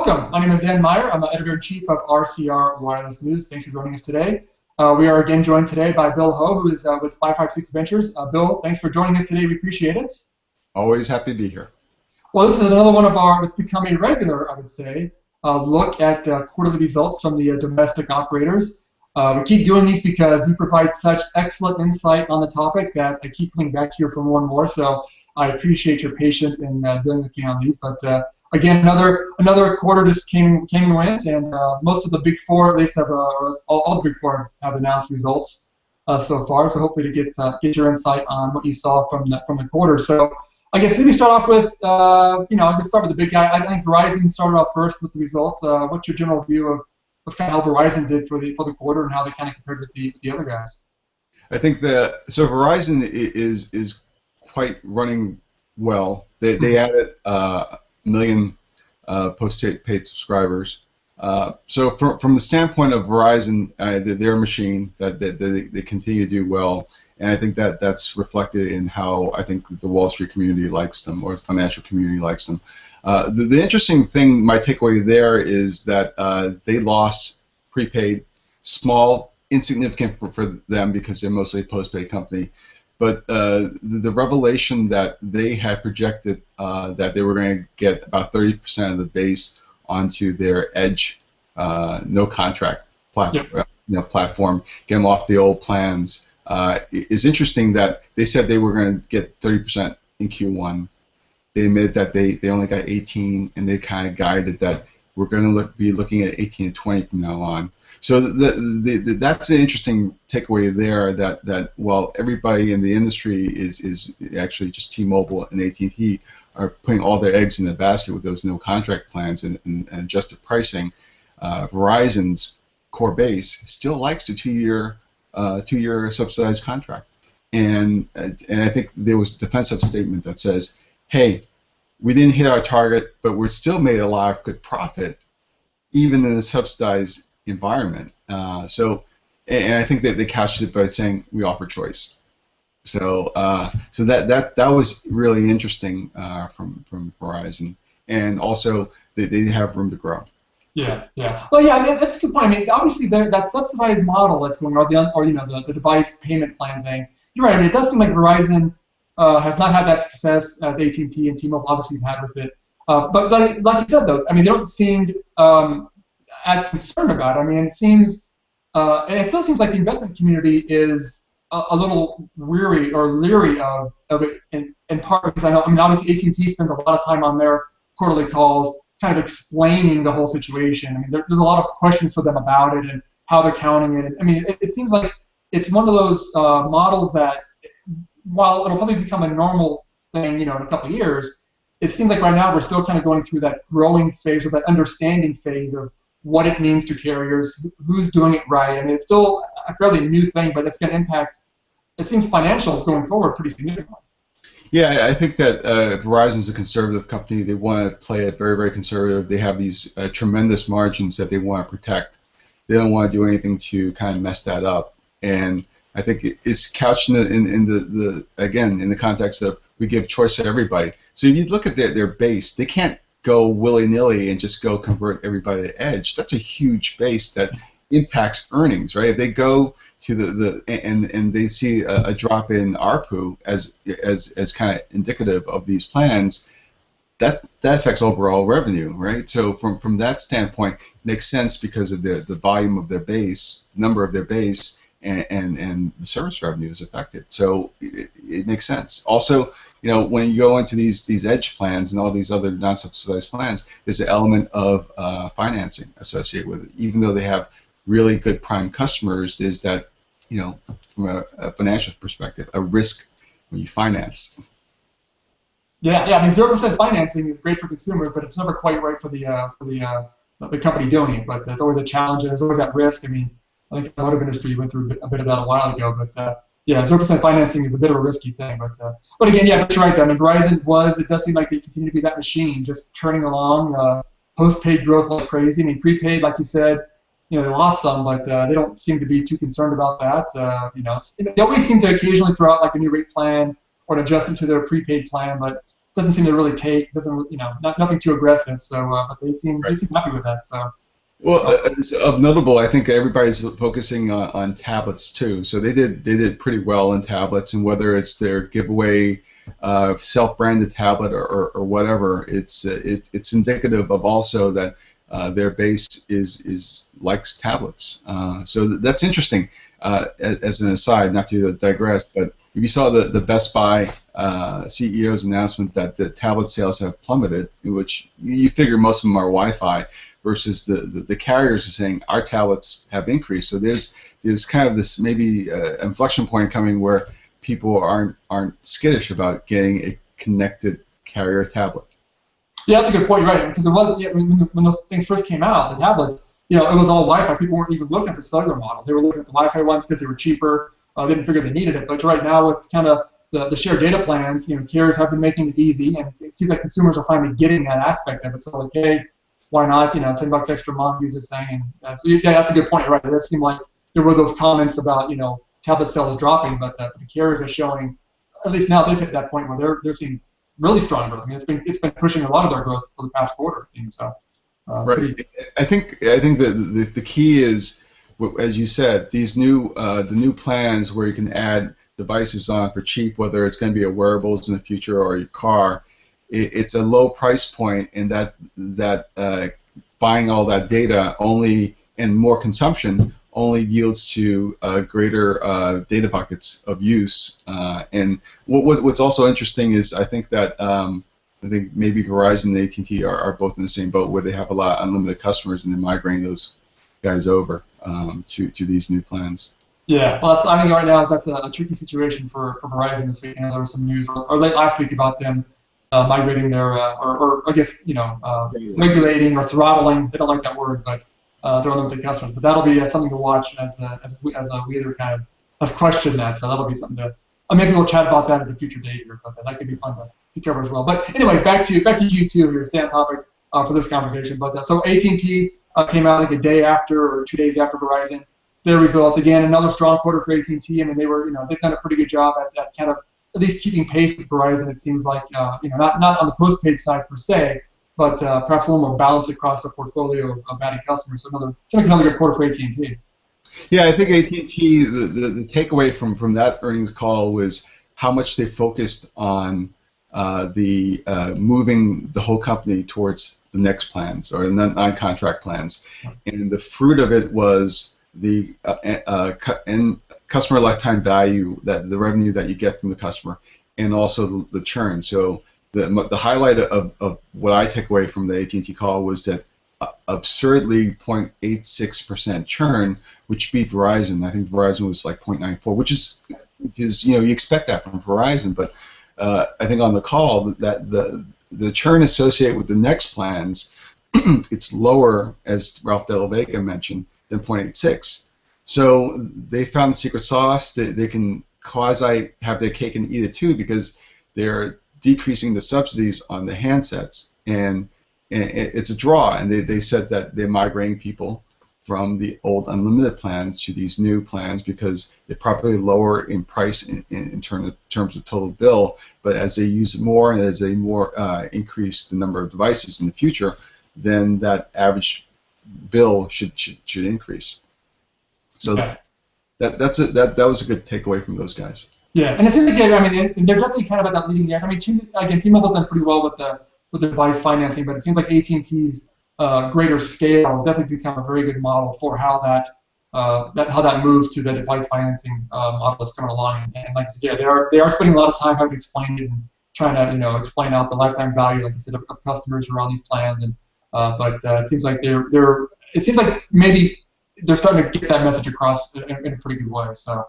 Welcome. My name is Dan Meyer. I'm the editor-in-chief of RCR Wireless News. Thanks for joining us today. We are again joined today by Bill Ho, who is with 556 Ventures. Bill, thanks for joining us today. We appreciate it. Always happy to be here. Well, this is another one of our, it's become a regular, I would say, look at quarterly results from the domestic operators. We keep doing these because you provide such excellent insight on the topic that I keep coming back here for more and more. So I appreciate your patience in dealing with me on these. But again, another quarter just came and went, and most of the big four, at least, have all the big four have announced results so far. So hopefully to get your insight on what you saw from the quarter. So I guess maybe start off with I can start with the big guy. I think Verizon started off first with the results. What's your general view of kind of how Verizon did for the quarter and how they kind of compared with the other guys? I think so Verizon is quite running well. They added 1 million post-paid subscribers. So from the standpoint of Verizon, they're a machine that they continue to do well, and I think that's reflected in how I think the Wall Street community likes them, or the financial community likes them. The interesting thing, my takeaway there, is that they lost prepaid, small, insignificant for them because they're mostly a postpaid company. But the revelation that they had projected that they were going to get about 30% of the base onto their edge, no contract platform, get them off the old plans, is interesting. That they said they were going to get 30% in Q1. They admitted that they only got 18, and they kind of guided that we're going to be looking at 18 and 20 from now on. So that's an interesting takeaway there. That while everybody in the industry is actually just T-Mobile and AT&T are putting all their eggs in the basket with those no contract plans and adjusted pricing, Verizon's core base still likes the two-year subsidized contract. And I think there was a defensive statement that says, hey, we didn't hit our target, but we still made a lot of good profit, even in the subsidized environment. And I think that they couched it by saying we offer choice. So that was really interesting from Verizon, and also they have room to grow. Yeah. Well, yeah, that's a good point. I mean, obviously that subsidized model that's going on, or the device payment plan thing. You're right. I mean, it does seem like Verizon has not had that success as AT&T and T-Mobile obviously have had with it. But like you said, though, I mean, they don't seem as concerned about it. I mean, it seems, and it still seems like the investment community is a little weary or leery of it, in part because I mean, obviously AT&T spends a lot of time on their quarterly calls kind of explaining the whole situation. I mean, there's a lot of questions for them about it and how they're counting it. I mean, it seems like it's one of those models that, while it'll probably become a normal thing, in a couple of years, it seems like right now we're still kind of going through that growing phase or that understanding phase of what it means to carriers, who's doing it right. I mean, it's still a fairly new thing, but it's going to impact, it seems, financials going forward pretty significantly. Yeah, I think that Verizon's a conservative company. They want to play it very, very conservative. They have these tremendous margins that they want to protect. They don't want to do anything to kind of mess that up. And I think it's couched in the context of we give choice to everybody. So if you look at their base, they can't go willy-nilly and just go convert everybody to edge. That's a huge base that impacts earnings, right? If they go to and they see a drop in ARPU as kind of indicative of these plans, that affects overall revenue, right? So from that standpoint, it makes sense because of the volume of their base, the number of their base, and the service revenue is affected. So it makes sense. Also, when you go into these edge plans and all these other non-subsidized plans, there's an element of financing associated with it. Even though they have really good prime customers, there's that, from a financial perspective, a risk when you finance. Yeah. I mean, 0% financing is great for consumers, but it's never quite right for the company doing it. But it's always a challenge, and there's always that risk. I mean, I think the automotive industry went through a bit of that a while ago, but yeah, 0% financing is a bit of a risky thing. But again, yeah, but you're right. I mean, Verizon it does seem like they continue to be that machine, just churning along, post-paid growth like crazy. I mean, prepaid, like you said, they lost some, but they don't seem to be too concerned about that. They always seem to occasionally throw out like a new rate plan or an adjustment to their prepaid plan, but doesn't seem to really take, doesn't, nothing too aggressive. So, but they seem happy with that. So. Well, it's of notable, I think everybody's focusing on tablets too. So they did pretty well in tablets, and whether it's their giveaway self-branded tablet or whatever, it's indicative of also that their base is likes tablets. So that's interesting. As an aside, not to digress, but if you saw the Best Buy CEO's announcement that the tablet sales have plummeted, which you figure most of them are Wi-Fi, versus the carriers are saying our tablets have increased. So there's kind of this maybe inflection point coming where people aren't skittish about getting a connected carrier tablet. Yeah, that's a good point, right? Because it was when those things first came out, the tablets, it was all Wi-Fi. People weren't even looking at the cellular models. They were looking at the Wi-Fi ones because they were cheaper. They didn't figure they needed it. But right now, with kind of the shared data plans, carriers have been making it easy, and it seems like consumers are finally getting that aspect of it. So, okay, why not? $10 extra a month, use this thing. And so, yeah, that's a good point, right? It does seem like there were those comments about tablet sales dropping, but the carriers are showing, at least now they've hit that point where they're seeing really strong growth. I mean, it's been pushing a lot of their growth for the past quarter, it seems. So, right. I think that the key is, as you said, these the new plans where you can add devices on for cheap, whether it's going to be a wearables in the future or your car. It's a low price point, and that buying all that data only and more consumption only yields to greater data buckets of use. And what's also interesting is I think that I think maybe Verizon and AT&T are both in the same boat where they have a lot of unlimited customers and they're migrating those guys over to these new plans. Yeah, well, I think right now that's a tricky situation for Verizon this week. There was some news or late last week about them migrating their, or I guess, regulating or throttling. They don't like that word, but their unlimited customers. But that'll be something to watch as we either kind of has questioned that. So that'll be something to. Maybe we'll chat about that at a future date here, but that could be fun to cover as well. But anyway, back to Q2 here, stand topic for this conversation. But so AT&T came out like a day after or 2 days after Verizon. Their results, again, another strong quarter for AT&T. I mean, they were, they've done a pretty good job at kind of at least keeping pace with Verizon. It seems like, not on the postpaid side per se, but perhaps a little more balanced across the portfolio of adding customers. So another good quarter for AT&T. Yeah, I think AT&T, the takeaway from that earnings call was how much they focused on moving the whole company towards the next plans or non-contract plans, and the fruit of it was the customer lifetime value, that the revenue that you get from the customer, and also the churn. So the highlight of what I take away from the AT&T call was that absurdly 0.86% churn, which beat Verizon. I think Verizon was like 0.94, which is you expect that from Verizon, but I think on the call that the churn associated with the next plans it's lower, as Ralph Della Vega mentioned, than 0.86. So they found the secret sauce. They can quasi have their cake and eat it too, because they're decreasing the subsidies on the handsets, and it's a draw. And they said that they're migrating people from the old unlimited plan to these new plans because they're probably lower in price in terms of total bill, but as they use it more and as they increase the number of devices in the future, then that average bill should increase. So okay. that was a good takeaway from those guys. Yeah, and it seems like they're definitely kind of at that leading edge. I mean, T-Mobile's done pretty well with the device financing, but it seems like AT&T's greater scale has definitely become a very good model for how that move to the device financing model is coming along. And like I said, yeah, they are spending a lot of time having to explain it and trying to explain out the lifetime value, like I said, of customers who are on these plans. And but it seems like maybe they're starting to get that message across in a pretty good way. So.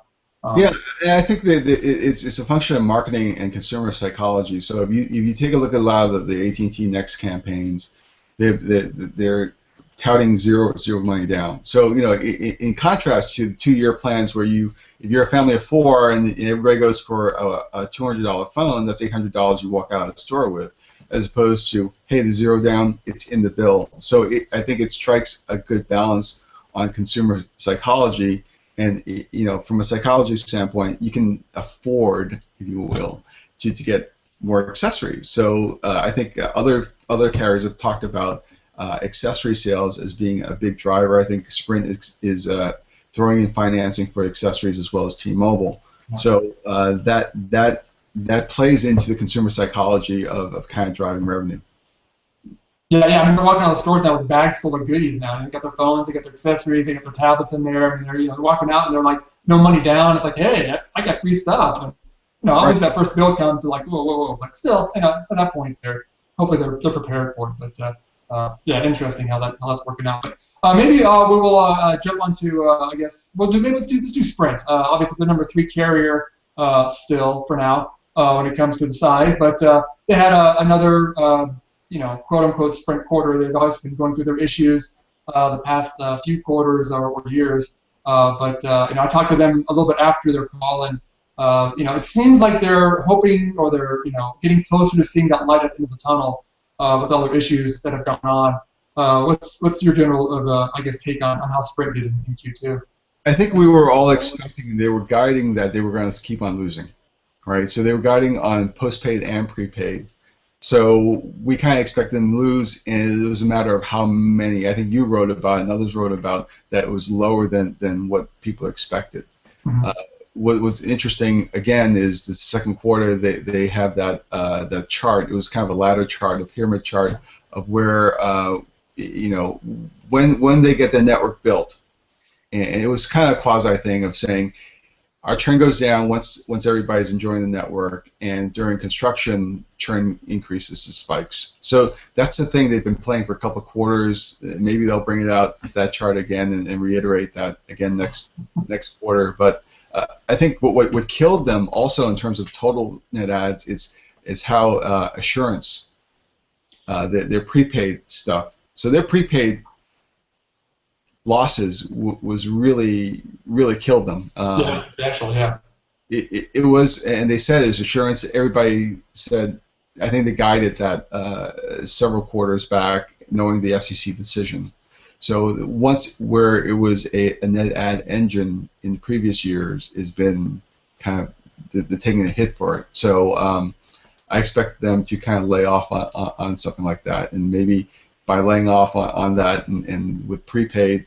Yeah, and I think that it's a function of marketing and consumer psychology. So if you take a look at a lot of the AT&T Next campaigns, they're touting zero money down. So in contrast to 2-year plans where if you're a family of 4 and everybody goes for a $200 phone, that's $800 you walk out of the store with, as opposed to, hey, the zero down, it's in the bill. So I think it strikes a good balance on consumer psychology. And from a psychology standpoint, you can afford, if you will, to get more accessories. So I think other carriers have talked about accessory sales as being a big driver. I think Sprint is throwing in financing for accessories as well as T-Mobile. So that plays into the consumer psychology of kind of driving revenue. Yeah. I mean, they're walking out of the stores now with bags full of goodies now. They got their phones, they got their accessories, they got their tablets in there, and they're walking out and they're like, no money down. It's like, hey, I got free stuff. And, obviously that first bill comes, they're like, whoa. But still, at that point, hopefully they're prepared for it. But yeah, interesting how that's working out. But maybe we will jump onto I guess let's do Sprint. Obviously the number 3 carrier still for now when it comes to the size, but they had another quote unquote Sprint quarter. They've always been going through their issues the past few quarters or years. But I talked to them a little bit after their call, and it seems like they're hoping, or they're getting closer to seeing that light at the end of the tunnel with all the issues that have gone on. What's your general take on how Sprint did in Q2? I think we were all expecting, they were guiding that they were going to keep on losing, right? So they were guiding on postpaid and prepaid. So we kind of expected them to lose, and it was a matter of how many. I think you wrote about it, and others wrote about that it was lower than what people expected. Mm-hmm. What was interesting, again, is the second quarter they have that chart. It was kind of a ladder chart, a pyramid chart of where, when they get the network built. And it was kind of a quasi thing of saying, our churn goes down once everybody's enjoying the network, and during construction, churn increases and spikes. So that's the thing they've been playing for a couple of quarters. Maybe they'll bring it out, that chart again, and reiterate that again next quarter. But I think what killed them also in terms of total net adds is how Assurance, their prepaid stuff. So their prepaid losses was really killed them. Yeah, substantial. Yeah. It was, and they said as Assurance. Everybody said, I think they guided that several quarters back, knowing the FCC decision. So once where it was a net add engine in previous years has been kind of the taking a hit for it. So I expect them to kind of lay off on something like that, and maybe by laying off on that and with prepaid,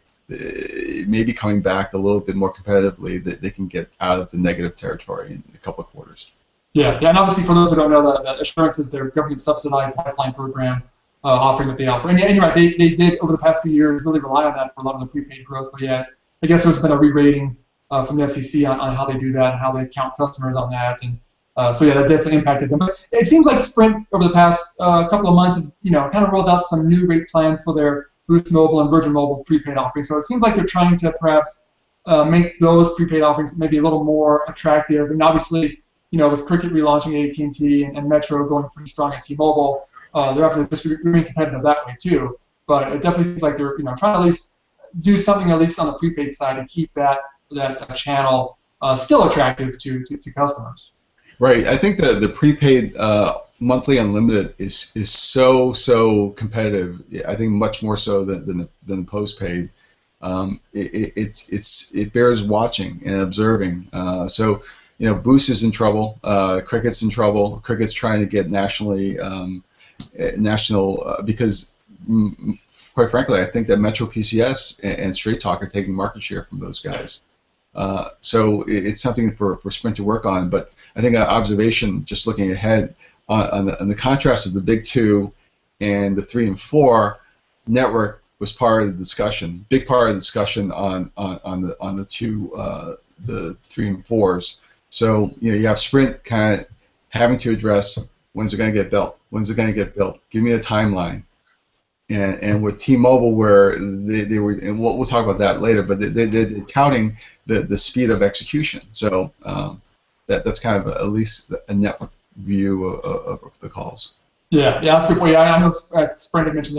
maybe coming back a little bit more competitively, that they can get out of the negative territory in a couple of quarters. Yeah, and obviously for those who don't know, that Assurance is their government-subsidized lifeline program offering that they offer. And you're right, they did over the past few years really rely on that for a lot of the prepaid growth. But yeah, I guess there's been a re-rating from the FCC on how they do that and how they count customers on that. And so yeah, that definitely impacted them. But it seems like Sprint over the past couple of months has kind of rolled out some new rate plans for their Boost Mobile and Virgin Mobile prepaid offerings. So it seems like they're trying to perhaps make those prepaid offerings maybe a little more attractive. And obviously, with Cricket relaunching AT&T and Metro going pretty strong at T-Mobile, they're having to just remain competitive that way too. But it definitely seems like they're trying to at least do something at least on the prepaid side and keep that channel still attractive to customers. Right. I think the prepaid monthly unlimited is so competitive. I think much more so than the postpaid. It bears watching and observing. So Boost is in trouble. Cricket's in trouble. Cricket's trying to get national because quite frankly, I think that Metro PCS and Straight Talk are taking market share from those guys. So it's something for Sprint to work on. But I think an observation, just looking ahead, on the contrast of the big two and the 3 and 4, network was part of the discussion, big part of the discussion on the two, the 3 and 4s. So you have Sprint kind of having to address, when's it going to get built? When's it going to get built? Give me a timeline. And with T-Mobile, where they were, and we'll talk about that later, but they're touting the speed of execution. So that's kind of at least a network view of the calls. Yeah, that's a good point. Yeah, I know Sprint had mentioned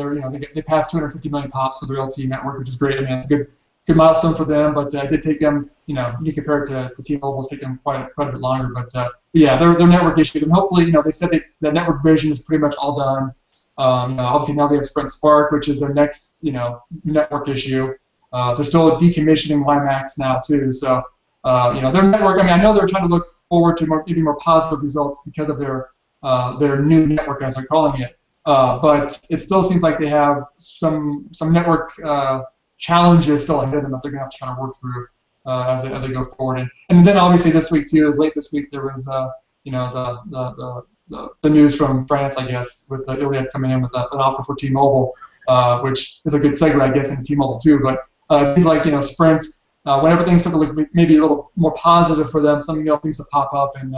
they passed 250 million pops for the LTE network, which is great. I mean, it's a good milestone for them, but it did take them, you compare it to T-Mobile, it's taken quite a bit longer. But yeah, their network issues, and hopefully, they said the network vision is pretty much all done. Obviously now they have Sprint Spark, which is their next, network issue. They're still decommissioning WiMAX now too, so their network. I mean, I know they're trying to look forward to maybe more positive results because of their their new network, as they're calling it. But it still seems like they have some network challenges still ahead of them that they're going to have to try to work through as they go forward. And then obviously this week too, late this week, there was the news from France, I guess, with the Iliad coming in with an offer for T-Mobile, which is a good segue, I guess, into T-Mobile too. But it seems like Sprint, whenever things start to look maybe a little more positive for them, something else seems to pop up and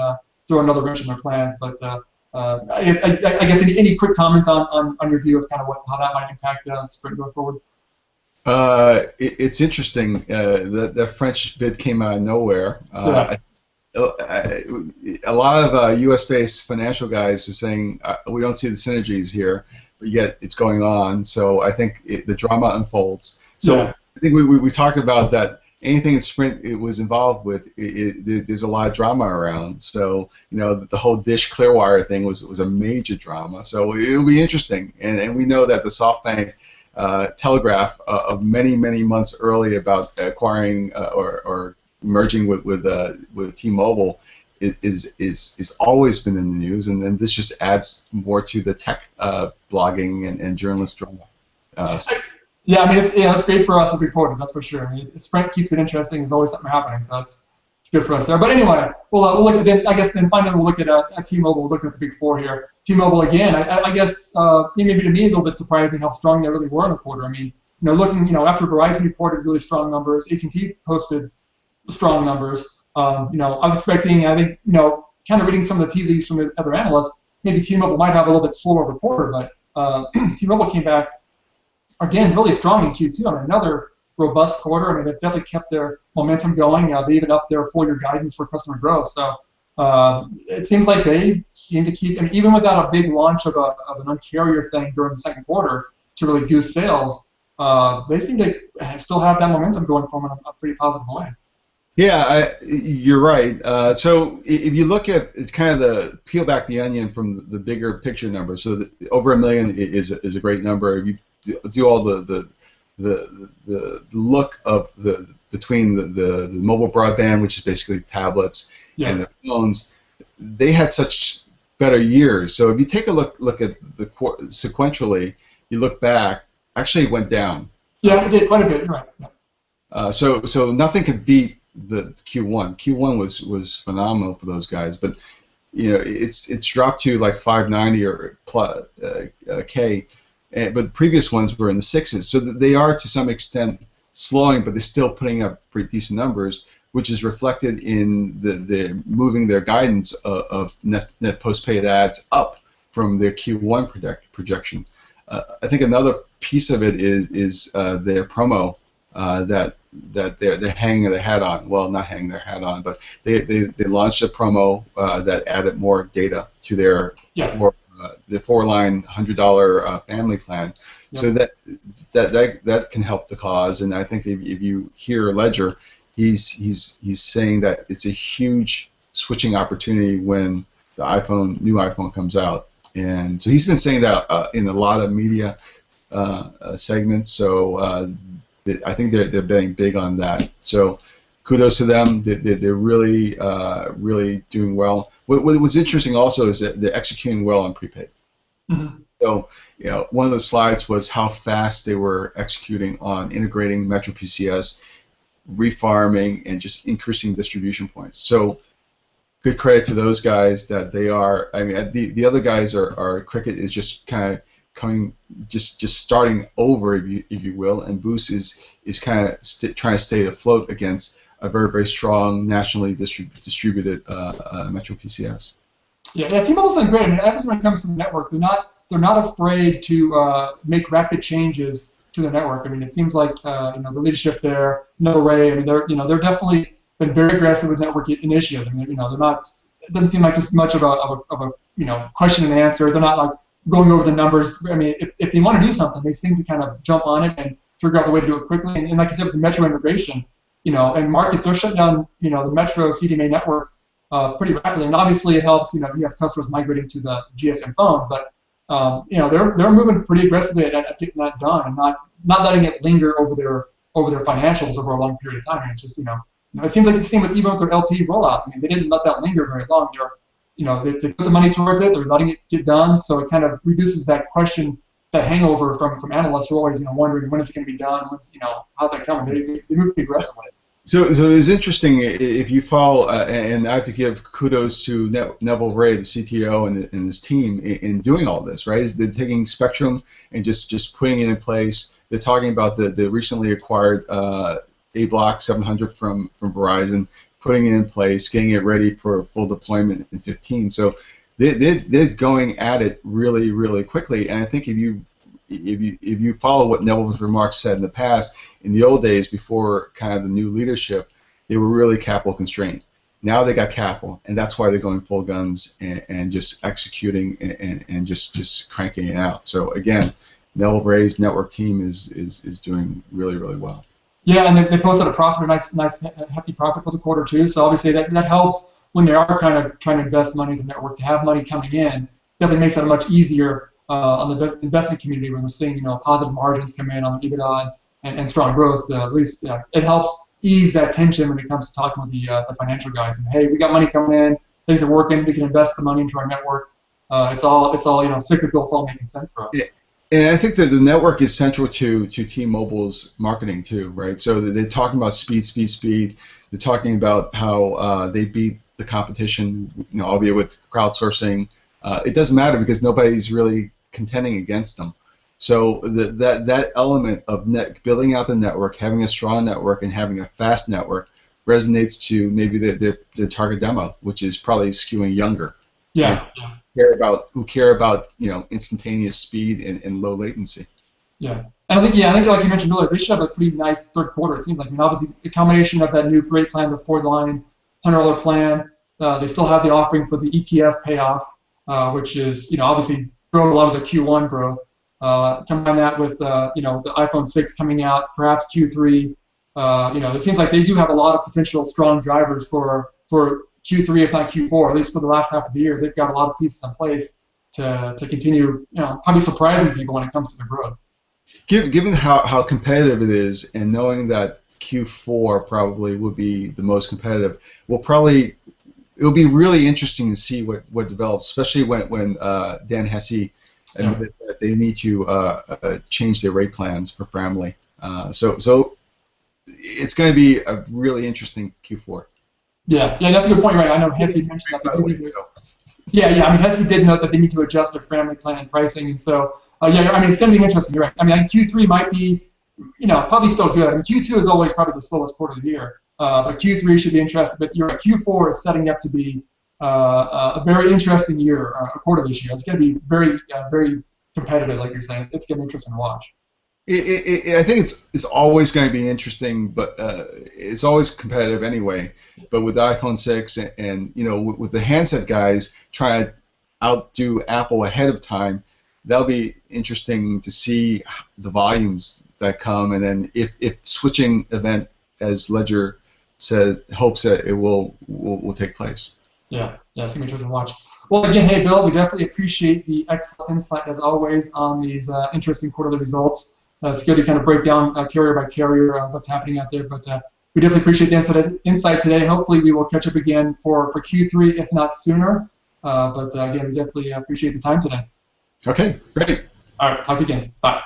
throw another wrench in their plans. But I guess any quick comment on your view of kind of how that might impact Sprint going forward? It's interesting. The French bid came out of nowhere. Yeah. A lot of U.S.-based financial guys are saying we don't see the synergies here, but yet it's going on. So I think the drama unfolds. So Yeah. I think we talked about that. Anything that Sprint it was involved with, there's a lot of drama around. So the whole Dish Clearwire thing was a major drama. So it'll be interesting. And we know that the SoftBank telegraph of many months early about acquiring or merging with T-Mobile is always been in the news, and then this just adds more to the tech blogging and journalist drama. Yeah, I mean, it's great for us as reporters, that's for sure. I mean, Sprint keeps it interesting. There's always something happening, so it's good for us there. But anyway, we'll look at then. I guess then finally we'll look at T-Mobile. We'll look at the big four here. T-Mobile again. I guess maybe to me a little bit surprising how strong they really were in the quarter. I mean, looking after Verizon reported really strong numbers, AT&T posted strong numbers. I was expecting, I think, kind of reading some of the tea leaves from the other analysts, maybe T-Mobile might have a little bit slower of a quarter, but T-Mobile came back again really strong in Q2. I mean, another robust quarter. I mean, they've definitely kept their momentum going. They even upped their full-year guidance for customer growth. So it seems like they seem to keep, I mean, even without a big launch of an Un-carrier thing during the second quarter to really goose sales, they seem to still have that momentum going for them in a pretty positive way. Yeah, you're right. So if you look at kind of the peel back the onion from the bigger picture numbers, so over 1 million is a great number. If you do all the look of between the mobile broadband, which is basically tablets, Yeah. and the phones, they had such better years. So if you take a look at the sequentially, you look back, actually it went down. Yeah, it did quite a bit. You're right. Yeah. So nothing could beat the Q1. Q1 was phenomenal for those guys, but it's dropped to like 590 or plus K, but the previous ones were in the sixes. So they are to some extent slowing, but they're still putting up pretty decent numbers, which is reflected in the moving their guidance of net postpaid ads up from their Q1 projection. I think another piece of it is their promo that they're hanging their hat on. Well, not hanging their hat on, but they launched a promo that added more data to their the 4-line $100 family plan. Yep. So that can help the cause. And I think if you hear Ledger, he's saying that it's a huge switching opportunity when the new iPhone comes out. And so he's been saying that in a lot of media segments. So I think they're betting big on that. So kudos to them. They're really really doing well. What's interesting also is that they're executing well on prepaid. Mm-hmm. So one of the slides was how fast they were executing on integrating Metro PCS, refarming, and just increasing distribution points. So good credit to those guys that they are. I mean, the other guys are Cricket is just kind of coming, just starting over, if you will, and Boost is kind of trying to stay afloat against a very strong nationally distributed Metro PCS. Yeah, T-Mobile's done great. I mean, especially when it comes to the network, they're not afraid to make rapid changes to the network. I mean, it seems like the leadership there, No Ray. I mean, they're definitely been very aggressive with network initiatives. I mean, they're not. It doesn't seem like just much of a question and answer. They're not like going over the numbers. I mean, if they want to do something, they seem to kind of jump on it and figure out the way to do it quickly. And like I said, with the Metro integration, and markets, they're shutting down, the Metro CDMA network pretty rapidly. And obviously, it helps. You have customers migrating to the GSM phones, but they're moving pretty aggressively at getting that done and not letting it linger over their financials over a long period of time. And it's just it seems like it's the same even with their LTE rollout. I mean, they didn't let that linger very long. they put the money towards it. They're letting it get done, so it kind of reduces that question, that hangover from analysts who are always wondering when it's going to be done. How's that coming? They move pretty aggressively. So it's interesting if you follow, and I have to give kudos to Neville Ray, the CTO, and his team in doing all this, right? They're taking Spectrum and just putting it in place. They're talking about the recently acquired A Block 700 from Verizon, putting it in place, getting it ready for full deployment in 15. So they're going at it really, really quickly. And I think if you follow what Neville's remarks said in the past, in the old days before kind of the new leadership, they were really capital constrained. Now they got capital, and that's why they're going full guns and just executing and just cranking it out. So again, Neville Ray's network team is doing really, really well. Yeah, and they posted a profit, a nice hefty profit for the quarter too. So obviously that helps when they are kind of trying to invest money in the network, to have money coming in. Definitely makes it much easier on the investment community when we're seeing positive margins come in on the EBITDA and strong growth. At least it helps ease that tension when it comes to talking with the financial guys. And hey, we got money coming in, things are working, we can invest the money into our network. It's all cyclical. It's all making sense for us. Yeah. And I think that the network is central to T-Mobile's marketing too, right? So they're talking about speed. They're talking about how they beat the competition, albeit with crowdsourcing. It doesn't matter because nobody's really contending against them. So that element of building out the network, having a strong network, and having a fast network resonates to maybe the target demo, which is probably skewing younger. Yeah. Who care about instantaneous speed and low latency. Yeah, and I think like you mentioned earlier, they should have a pretty nice third quarter. It seems like obviously the combination of that new rate plan, the $4 $100 plan. They still have the offering for the ETF payoff, which is obviously drove a lot of the Q1 growth. Combine that with the iPhone 6 coming out, perhaps Q3. It seems like they do have a lot of potential strong drivers for Q3, if not Q4, at least for the last half of the year. They've got a lot of pieces in place to continue, probably surprising people when it comes to their growth. Given how competitive it is, and knowing that Q4 probably will be the most competitive, it'll be really interesting to see what develops, especially when Dan Hesse admitted that they need to change their rate plans for family. So it's going to be a really interesting Q4. Yeah, that's a good point, right? I know Hesse mentioned that. Hesse did note that they need to adjust their family plan pricing, and so it's going to be interesting. You're right. Q3 might be, probably still good. Q2 is always probably the slowest quarter of the year, but Q3 should be interesting. But you're right, Q4 is setting up to be a very interesting year, a quarter this year. It's going to be very, very competitive, like you're saying. It's going to be interesting to watch. I think it's always going to be interesting, but it's always competitive anyway. But with the iPhone 6 and with the handset guys trying to outdo Apple ahead of time, that'll be interesting to see the volumes that come, and then if switching event, as Ledger said, hopes that it will take place. Yeah, it's going to be interesting to watch. Well, again, hey, Bill, we definitely appreciate the excellent insight, as always, on these interesting quarterly results. It's good to kind of break down carrier by carrier what's happening out there, but we definitely appreciate the insight today. Hopefully we will catch up again for Q3, if not sooner. But again, we definitely appreciate the time today. Okay, great. All right, talk to you again. Bye.